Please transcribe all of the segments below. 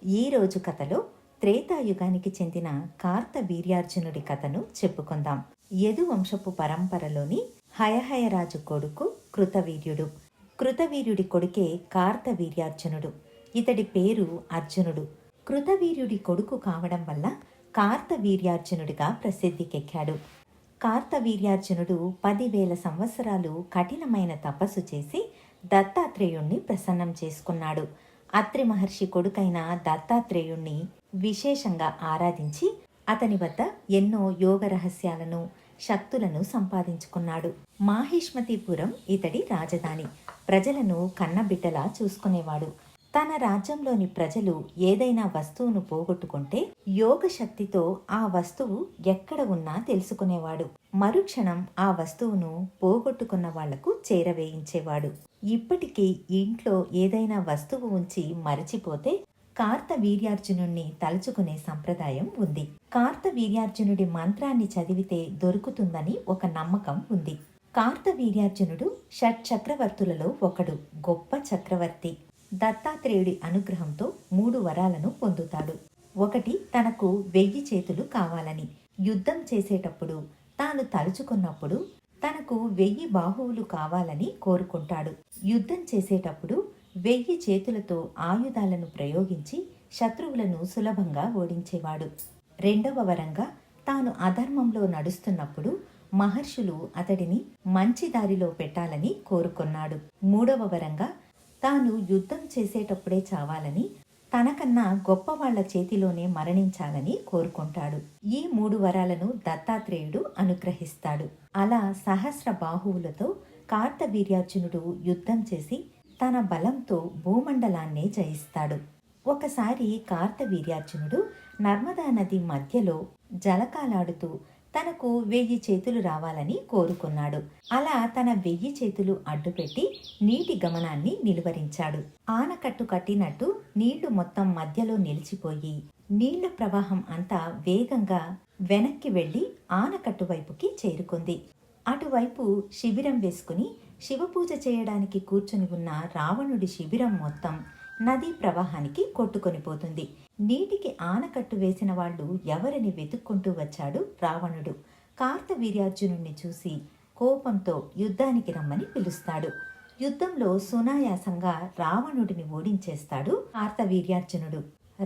ఈ రోజు కథలో త్రేతాయుగానికి చెందిన కార్తవీర్యార్జునుడి కథను చెప్పుకుందాం. యదువంశపు పరంపరలోని హయహయరాజు కొడుకు కృతవీర్యుడు. కృతవీర్యుడి కొడుకే కార్తవీర్యార్జునుడు. ఇతడి పేరు అర్జునుడు. కృతవీర్యుడి కొడుకు కావడం వల్ల కార్తవీర్యార్జునుడిగా ప్రసిద్ధికెక్కాడు. కార్తవీర్యార్జునుడు 10,000 సంవత్సరాలు కఠినమైన తపస్సు చేసి దత్తాత్రేయుణ్ణి ప్రసన్నం చేసుకున్నాడు. అత్రి మహర్షి కొడుకైన దత్తాత్రేయుణ్ణి విశేషంగా ఆరాధించి అతని వద్ద ఎన్నో యోగ రహస్యాలను శక్తులను సంపాదించుకున్నాడు. మాహిష్మతిపురం ఇతడి రాజధాని. ప్రజలను కన్నబిడ్డలా చూసుకునేవాడు. తన రాజ్యంలోని ప్రజలు ఏదైనా వస్తువును పోగొట్టుకుంటే యోగ శక్తితో ఆ వస్తువు ఎక్కడ ఉన్నా తెలుసుకునేవాడు. మరుక్షణం ఆ వస్తువును పోగొట్టుకున్న వాళ్లకు చేరవేయించేవాడు. ఇప్పటికీ ఇంట్లో ఏదైనా వస్తువు ఉంచి మరచిపోతే కార్తవీర్యార్జునుణ్ణి తలుచుకునే సంప్రదాయం ఉంది. కార్తవీర్యార్జునుడి మంత్రాన్ని చదివితే దొరుకుతుందని ఒక నమ్మకం ఉంది. కార్తవీర్యార్జునుడు షట్చక్రవర్తులలో ఒకడు. గొప్ప చక్రవర్తి. దత్తాత్రేయుడి అనుగ్రహంతో 3 వరాలను పొందుతాడు. ఒకటి, తనకు 1000 చేతులు కావాలని. యుద్ధం చేసేటప్పుడు తాను తలుచుకున్నప్పుడు తనకు 1000 బాహువులు కావాలని కోరుకుంటాడు. యుద్ధం చేసేటప్పుడు 1000 చేతులతో ఆయుధాలను ప్రయోగించి శత్రువులను సులభంగా ఓడించేవాడు. రెండవ వరంగా తాను అధర్మంలో నడుస్తున్నప్పుడు మహర్షులు అతడిని మంచి దారిలో పెట్టాలని కోరుకున్నాడు. మూడవ వరంగా తాను యుద్ధం చేసేటప్పుడే చావాలని, తనకన్నా గొప్పవాళ్ల చేతిలోనే మరణించాలని కోరుకుంటాడు. ఈ 3 వరాలను దత్తాత్రేయుడు అనుగ్రహిస్తాడు. అలా సహస్ర బాహువులతో కార్తవీర్యార్జునుడు యుద్ధం చేసి తన బలంతో భూమండలాన్నే జయిస్తాడు. ఒకసారి కార్తవీర్యార్జునుడు నర్మదా నది మధ్యలో జలకాలాడుతూ తనకు 1000 చేతులు రావాలని కోరుకున్నాడు. అలా తన 1000 చేతులు అడ్డుపెట్టి నీటి గమనాన్ని నిలువరించాడు. ఆనకట్టు కట్టినట్టు నీళ్లు మొత్తం మధ్యలో నిలిచిపోయి నీళ్ల ప్రవాహం అంతా వేగంగా వెనక్కి వెళ్లి ఆనకట్టు వైపుకి చేరుకుంది. అటువైపు శిబిరం వేసుకుని శివపూజ చేయడానికి కూర్చుని ఉన్న రావణుడి శిబిరం మొత్తం నదీ ప్రవాహానికి కొట్టుకొని పోతుంది. నీటికి ఆనకట్టు వేసిన వాళ్ళు ఎవరిని వెతుక్కుంటూ వచ్చాడు రావణుడు. కార్తవీర్యార్జునుణ్ణి చూసి కోపంతో యుద్ధానికి రమ్మని పిలుస్తాడు. యుద్ధంలో సునాయాసంగా రావణుడిని ఓడించేస్తాడు కార్తవీర్యార్జునుడు.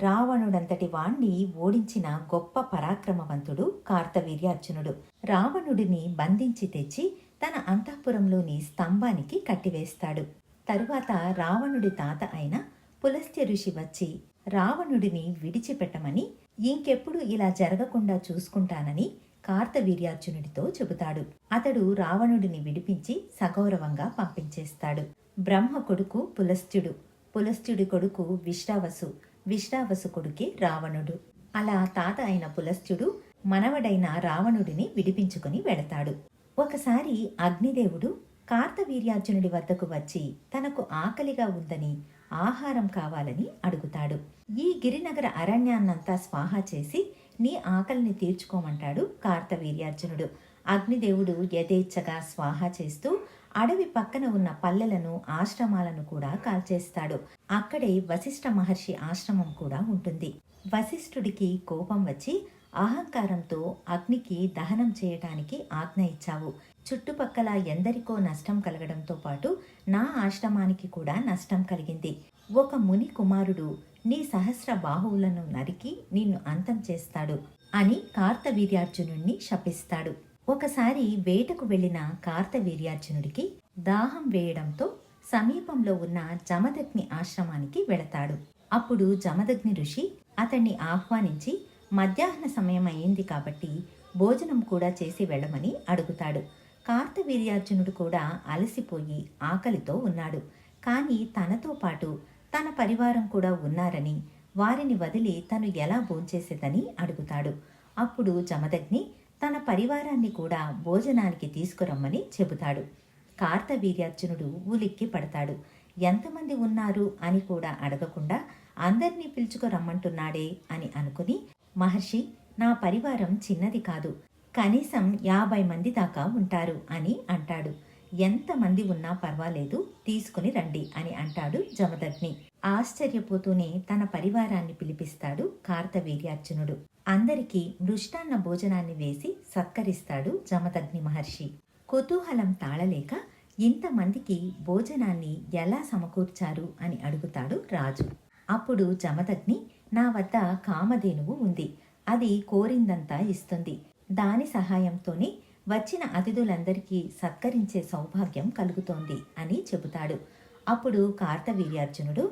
రావణుడంతటి వాణ్ణి ఓడించిన గొప్ప పరాక్రమవంతుడు కార్తవీర్యార్జునుడు. రావణుడిని బంధించి తెచ్చి తన అంతఃపురంలోని స్తంభానికి కట్టివేస్తాడు. తరువాత రావణుడి తాత అయిన పులస్త్య ఋషి వచ్చి రావణుడిని విడిచిపెట్టమని, ఇంకెప్పుడు ఇలా జరగకుండా చూసుకుంటానని కార్తవీర్యార్జునుడితో చెబుతాడు. అతడు రావణుడిని విడిపించి సగౌరవంగా పంపించేస్తాడు. బ్రహ్మ కొడుకు పులస్త్యుడు, పులస్త్యుడి కొడుకు విశ్రావసు, విశ్రావసు కొడుకే రావణుడు. అలా తాత అయిన పులస్త్యుడు మనవడైన రావణుడిని విడిపించుకుని వెళతాడు. ఒకసారి అగ్నిదేవుడు కార్తవీర్యార్జునుడి వద్దకు వచ్చి తనకు ఆకలిగా ఉందని, ఆహారం కావాలని అడుగుతాడు. ఈ గిరినగర అరణ్యాన్నంతా స్వాహా చేసి నీ ఆకలిని తీర్చుకోమంటాడు కార్తవీర్యార్జునుడు. అగ్నిదేవుడు యథేచ్ఛగా స్వాహా చేస్తూ అడవి పక్కన ఉన్న పల్లెలను, ఆశ్రమాలను కూడా కాల్చేస్తాడు. అక్కడే వశిష్ఠ మహర్షి ఆశ్రమం కూడా ఉంటుంది. వశిష్ఠుడికి కోపం వచ్చి అహంకారంతో అగ్నికి దహనం చేయటానికి ఆజ్ఞ ఇచ్చావు. చుట్టుపక్కల ఎందరికో నష్టం కలగడంతో పాటు నా ఆశ్రమానికి కూడా నష్టం కలిగింది. ఒక ముని కుమారుడు నీ సహస్ర బాహువులను నరికి నిన్ను అంతం చేస్తాడు అని కార్తవీర్యార్జునుణ్ణి శపిస్తాడు. ఒకసారి వేటకు వెళ్లిన కార్తవీర్యార్జునుడికి దాహం వేయడంతో సమీపంలో ఉన్న జమదగ్ని ఆశ్రమానికి వెళతాడు. అప్పుడు జమదగ్ని ఋషి అతన్ని ఆహ్వానించి మధ్యాహ్న సమయం అయింది కాబట్టి భోజనం కూడా చేసి వెళ్ళమని అడుగుతాడు. కార్తవీర్యార్జునుడు కూడా అలసిపోయి ఆకలితో ఉన్నాడు. కానీ తనతో పాటు తన పరివారం కూడా ఉన్నారని, వారిని వదిలి తను ఎలా భోంచేసేదని అడుగుతాడు. అప్పుడు జమదగ్ని తన పరివారాన్ని కూడా భోజనానికి తీసుకురమ్మని చెబుతాడు. కార్తవీర్యార్జునుడు ఉలిక్కి పడతాడు. ఎంతమంది ఉన్నారు అని కూడా అడగకుండా అందర్నీ పిలుచుకురమ్మంటున్నాడే అని అనుకుని, మహర్షి, నా పరివారం చిన్నది కాదు, కనీసం 50 మంది దాకా ఉంటారు అని అంటాడు. ఎంతమంది ఉన్నా పర్వాలేదు, తీసుకుని రండి అని అంటాడు జమదగ్ని. ఆశ్చర్యపోతూనే తన పరివారాన్ని పిలిపిస్తాడు కార్తవీర్యార్జునుడు. అందరికీ మృష్టాన్న భోజనాన్ని వేసి సత్కరిస్తాడు జమదగ్ని మహర్షి. కుతూహలం తాళలేక ఇంతమందికి భోజనాన్ని ఎలా సమకూర్చారు అని అడుగుతాడు రాజు. అప్పుడు జమదగ్ని, నా వద్ద కామధేనువు ఉంది, అది కోరిందంతా ఇస్తుంది, దాని సహాయంతోనే వచ్చిన అతిథులందరికీ సత్కరించే సౌభాగ్యం కలుగుతోంది అని చెబుతాడు. అప్పుడు కార్తవీర్యార్జునుడు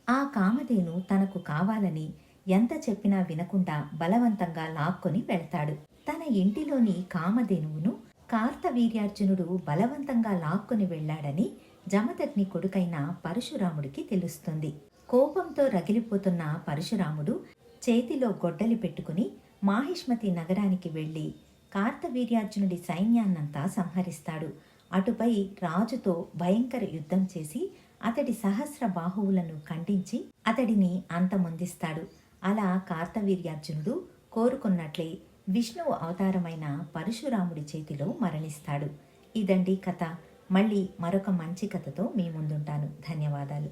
ఆ కామధేను తనకు కావాలని ఎంత చెప్పినా వినకుండా బలవంతంగా లాక్కొని వెళ్తాడు. తన ఇంటిలోని కామధేనువును కార్తవీర్యార్జునుడు బలవంతంగా లాక్కొని వెళ్ళాడని జమదగ్ని కొడుకైన పరశురాముడికి తెలుస్తుంది. కోపంతో రగిలిపోతున్న పరశురాముడు చేతిలో గొడ్డలి పెట్టుకుని మాహిష్మతి నగరానికి వెళ్ళి కార్తవీర్యార్జునుడి సైన్యాన్నంతా సంహరిస్తాడు. అటుపై రాజుతో భయంకర యుద్ధం చేసి అతడి సహస్ర బాహువులను ఖండించి అతడిని అంతమొందిస్తాడు. అలా కార్తవీర్యార్జునుడు కోరుకున్నట్లే విష్ణువు అవతారమైన పరశురాముడి చేతిలో మరణిస్తాడు. ఇదండి కథ. మళ్ళీ మరొక మంచి కథతో మీ ముందుంటాను. ధన్యవాదాలు.